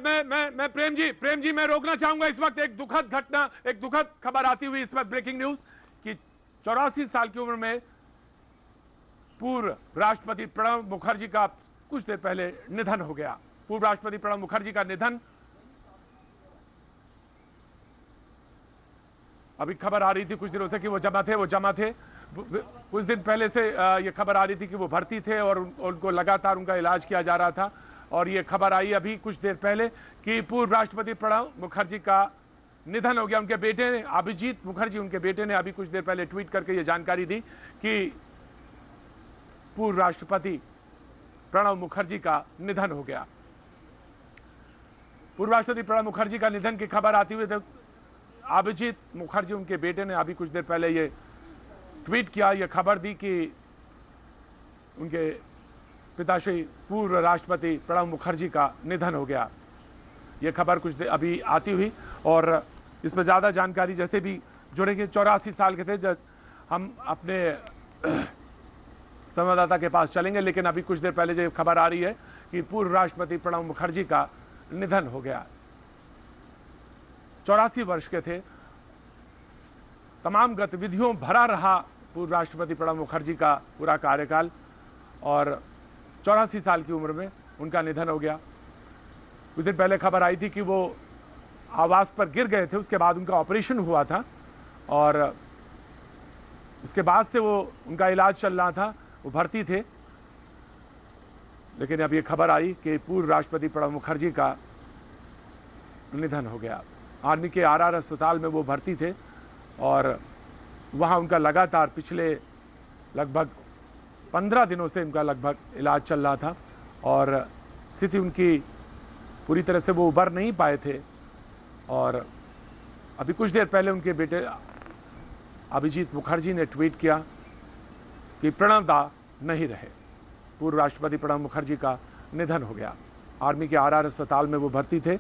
मैं प्रेम जी मैं रोकना चाहूंगा इस वक्त। एक दुखद घटना, एक दुखद खबर आती हुई इस वक्त, ब्रेकिंग न्यूज कि 84 साल की उम्र में पूर्व राष्ट्रपति प्रणब मुखर्जी का कुछ देर पहले निधन हो गया। पूर्व राष्ट्रपति प्रणब मुखर्जी का निधन, अभी खबर आ रही थी कुछ दिनों से कि वो जमा थे। कुछ दिन पहले से ये खबर आ रही थी कि वो भर्ती थे और उनको लगातार उनका इलाज किया जा रहा था। और ये खबर आई अभी कुछ देर पहले कि पूर्व राष्ट्रपति प्रणब मुखर्जी का निधन हो गया। उनके बेटे ने, अभिजीत मुखर्जी, उनके बेटे ने अभी कुछ देर पहले ट्वीट करके ये जानकारी दी कि पूर्व राष्ट्रपति प्रणब मुखर्जी का निधन हो गया। पूर्व राष्ट्रपति प्रणब मुखर्जी का निधन की खबर आती हुई अभिजीत मुखर्जी, उनके बेटे ने अभी कुछ देर पहले ये ट्वीट किया, ये खबर दी कि उनके पिताश्री पूर्व राष्ट्रपति प्रणब मुखर्जी का निधन हो गया। ये खबर कुछ देर अभी आती हुई और इस पर ज्यादा जानकारी जैसे भी जुड़ेंगे। 84 साल के थे जब हम अपने संवाददाता के पास चलेंगे, लेकिन अभी कुछ देर पहले जो खबर आ रही है कि पूर्व राष्ट्रपति प्रणब मुखर्जी का निधन हो गया। 84 वर्ष के थे, तमाम गतिविधियों भरा रहा पूर्व राष्ट्रपति प्रणब मुखर्जी का पूरा कार्यकाल और 84 साल की उम्र में उनका निधन हो गया। कुछ दिन पहले खबर आई थी कि वो आवास पर गिर गए थे, उसके बाद उनका ऑपरेशन हुआ था और उसके बाद से वो उनका इलाज चल रहा था, वो भर्ती थे। लेकिन अब ये खबर आई कि पूर्व राष्ट्रपति प्रणब मुखर्जी का निधन हो गया। आर्मी के आरआर अस्पताल में वो भर्ती थे और वहां उनका लगातार पिछले लगभग 15 दिनों से उनका लगभग इलाज चल रहा था और स्थिति उनकी पूरी तरह से वो उबर नहीं पाए थे। और अभी कुछ देर पहले उनके बेटे अभिजीत मुखर्जी ने ट्वीट किया कि प्रणब दा नहीं रहे, पूर्व राष्ट्रपति प्रणब मुखर्जी का निधन हो गया। आर्मी के आरआर अस्पताल में वो भर्ती थे।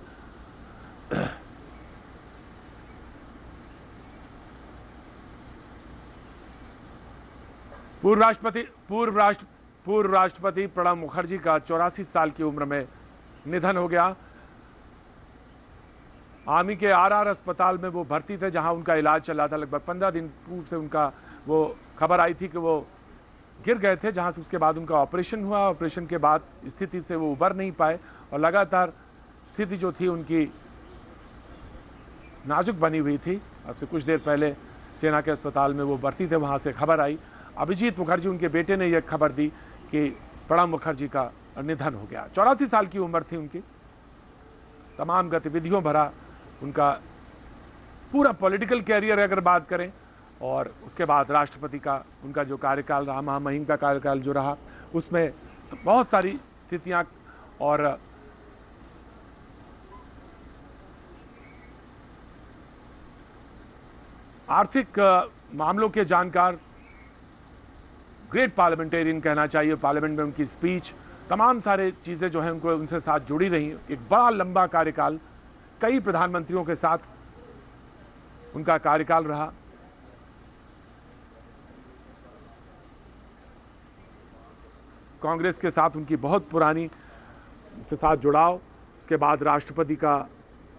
पूर्व राष्ट्रपति प्रणब मुखर्जी का 84 साल की उम्र में निधन हो गया। आर्मी के आरआर अस्पताल में वो भर्ती थे जहां उनका इलाज चल रहा था। लगभग 15 दिन पूर्व से उनका वो खबर आई थी कि वो गिर गए थे, जहां से उसके बाद उनका ऑपरेशन हुआ। ऑपरेशन के बाद स्थिति से वो उबर नहीं पाए और लगातार स्थिति जो थी उनकी नाजुक बनी हुई थी। अब से कुछ देर पहले सेना के अस्पताल में वो भर्ती थे, वहां से खबर आई। अभिजीत मुखर्जी, उनके बेटे ने यह खबर दी कि प्रणब मुखर्जी का निधन हो गया। 84 साल की उम्र थी उनकी। तमाम गतिविधियों भरा उनका पूरा पॉलिटिकल कैरियर अगर बात करें और उसके बाद राष्ट्रपति का उनका जो कार्यकाल रहा, महामहिम का कार्यकाल जो रहा, उसमें तो बहुत सारी स्थितियां और आर्थिक मामलों के जानकार, ग्रेट पार्लियामेंटेरियन कहना चाहिए। पार्लियामेंट में उनकी स्पीच, तमाम सारे चीजें जो हैं उनको उनसे साथ जुड़ी रही। एक बड़ा लंबा कार्यकाल, कई प्रधानमंत्रियों के साथ उनका कार्यकाल रहा। कांग्रेस के साथ उनकी बहुत पुरानी से साथ जुड़ाव, उसके बाद राष्ट्रपति का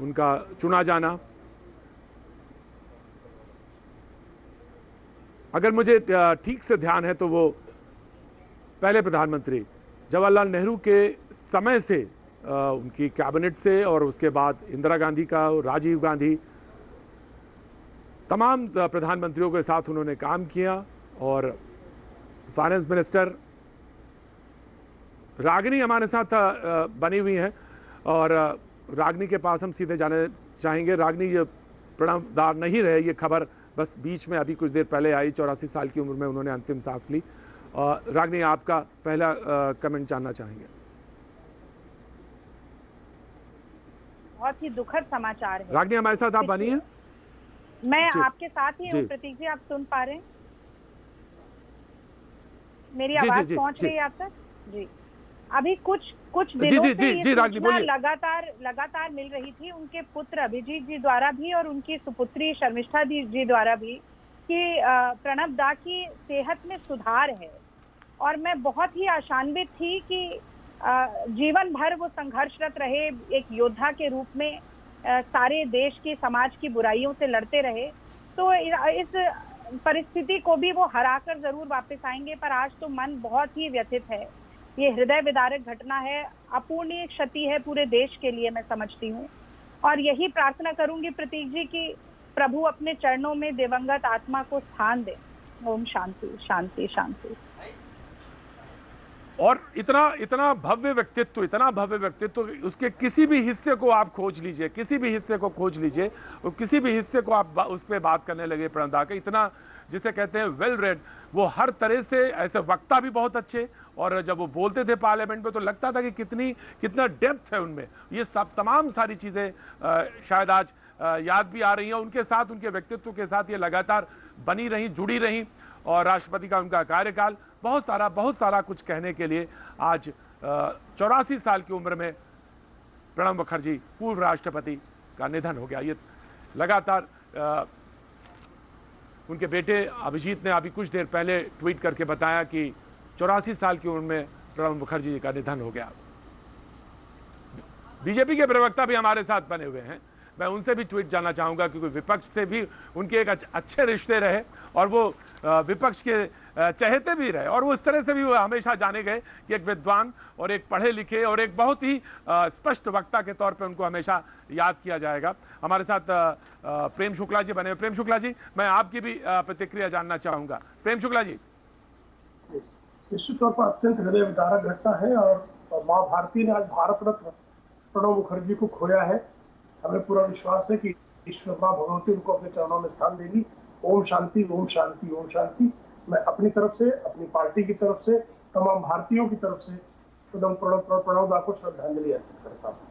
उनका चुना जाना। अगर मुझे ठीक से ध्यान है तो वो पहले प्रधानमंत्री जवाहरलाल नेहरू के समय से उनकी कैबिनेट से और उसके बाद इंदिरा गांधी का, राजीव गांधी, तमाम प्रधानमंत्रियों के साथ उन्होंने काम किया। और फाइनेंस मिनिस्टर रागिनी हमारे साथ बनी हुई हैं और रागिनी के पास हम सीधे जाने चाहेंगे। रागिनी, ये प्रणब दा नहीं रहे, ये खबर बस बीच में अभी कुछ देर पहले आई। 84 साल की उम्र में उन्होंने अंतिम सांस ली। रागिनी, आपका पहला कमेंट जानना चाहेंगे। बहुत ही दुखद समाचार है। रागिनी, हमारे साथ आप बनी हैं? मैं आपके साथ ही हूँ प्रतीक जी, आप सुन पा रहे हैं? मेरी आवाज पहुंच रही है आप तक? जी। अभी कुछ दिनों से ये सूचना लगातार मिल रही थी उनके पुत्र अभिजीत जी द्वारा भी और उनकी सुपुत्री शर्मिष्ठा जी द्वारा भी कि प्रणब दा की सेहत में सुधार है। और मैं बहुत ही आशान्वित थी कि जीवन भर वो संघर्षरत रहे, एक योद्धा के रूप में सारे देश की समाज की बुराइयों से लड़ते रहे। तो इस परिस्थिति को भी वो हराकर जरूर वापस आएंगे, पर आज तो मन बहुत ही व्यथित है। ये हृदय विदारक घटना है, अपूर्णीय क्षति है पूरे देश के लिए, मैं समझती हूँ। और यही प्रार्थना करूंगी प्रतीक जी कि प्रभु अपने चरणों में दिवंगत आत्मा को स्थान दे। ओम शांति शांति शांति। और इतना भव्य व्यक्तित्व, उसके किसी भी हिस्से को आप खोज लीजिए, और किसी भी हिस्से को आप उस पर बात करने लगे प्रणदा के, इतना जिसे कहते हैं वेल रेड, वो हर तरह से ऐसे वक्ता भी बहुत अच्छे, और जब वो बोलते थे पार्लियामेंट में तो लगता था कि कितना डेप्थ है उनमें। ये सब तमाम सारी चीजें शायद आज याद भी आ रही हैं, उनके साथ, उनके व्यक्तित्व के साथ ये लगातार बनी रही, जुड़ी रही। और राष्ट्रपति का उनका कार्यकाल, बहुत सारा कुछ कहने के लिए आज 84 साल की उम्र में प्रणब मुखर्जी पूर्व राष्ट्रपति का निधन हो गया। ये लगातार उनके बेटे अभिजीत ने अभी कुछ देर पहले ट्वीट करके बताया कि 84 साल की उम्र में प्रणब मुखर्जी जी का निधन हो गया। बीजेपी के प्रवक्ता भी हमारे साथ बने हुए हैं, मैं उनसे भी ट्वीट जानना चाहूंगा, क्योंकि विपक्ष से भी उनके एक अच्छे रिश्ते रहे और वो विपक्ष के चहेते भी रहे, और वो इस तरह से भी वो हमेशा जाने गए कि एक विद्वान और एक पढ़े लिखे और एक बहुत ही स्पष्ट वक्ता के तौर पे उनको हमेशा याद किया जाएगा। हमारे साथ प्रेम शुक्ला जी बने हुए। प्रेम शुक्ला जी, मैं आपकी भी प्रतिक्रिया जानना चाहूंगा। प्रेम शुक्ला जी। निश्चित तौर पर अत्यंत हृदय विदारक घटना है, और माँ भारती ने आज भारत रत्न प्रणब मुखर्जी को खोया है। हमें पूरा विश्वास है कि ईश्वर माँ भगवती उनको अपने चरणों में स्थान देगी। ओम शांति ओम शांति ओम शांति। मैं अपनी तरफ से, अपनी पार्टी की तरफ से, तमाम भारतीयों की तरफ से प्रणब दा को श्रद्धांजलि अर्पित करता हूँ।